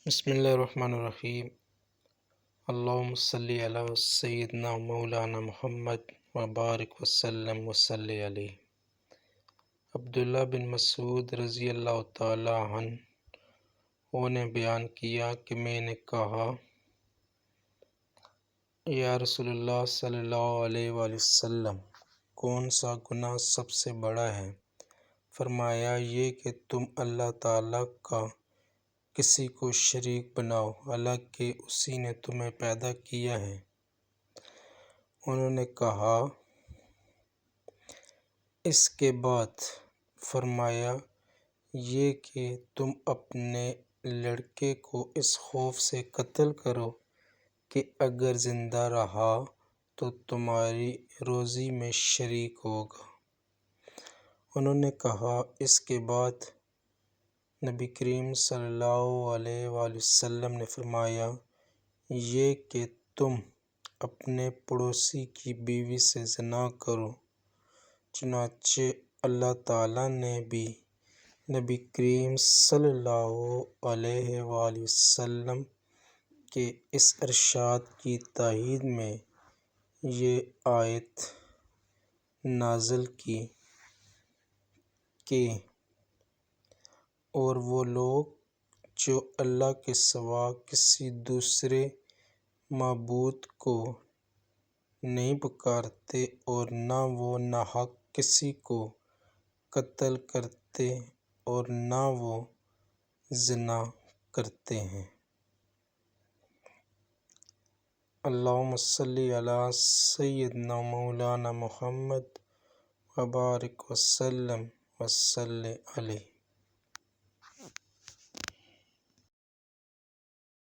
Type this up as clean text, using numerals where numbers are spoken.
بسم اللہ الرحمن الرحیم۔ اللہم صلی علی سیدنا مولانا محمد وبارک وسلم وصلی علیہ۔ عبداللہ بن مسعود رضی اللہ تعالی عنہ نے بیان کیا کہ میں نے کہا، یا رسول اللہ صلی اللہ علیہ وآلہ وسلم، کون سا گناہ سب سے بڑا ہے؟ فرمایا، یہ کہ تم اللہ تعالیٰ کا کسی کو شریک بناؤ، حالانکہ اسی نے تمہیں پیدا کیا ہے۔ انہوں نے کہا، اس کے بعد؟ فرمایا، یہ کہ تم اپنے لڑکے کو اس خوف سے قتل کرو کہ اگر زندہ رہا تو تمہاری روزی میں شریک ہوگا۔ انہوں نے کہا، اس کے بعد؟ نبی کریم صلی اللہ علیہ وآلہ وسلم نے فرمایا، یہ کہ تم اپنے پڑوسی کی بیوی سے زنا کرو۔ چنانچہ اللہ تعالیٰ نے بھی نبی کریم صلی اللہ علیہ وآلہ وسلم کے اس ارشاد کی تائید میں یہ آیت نازل کی کہ اور وہ لوگ جو اللہ کے سوا کسی دوسرے معبود کو نہیں پکارتے اور نہ وہ ناحق کسی کو قتل کرتے اور نہ وہ زنا کرتے ہیں۔ اللہم صلی علی سیدنا مولانا محمد وبارک وسلم وصلی علیہ۔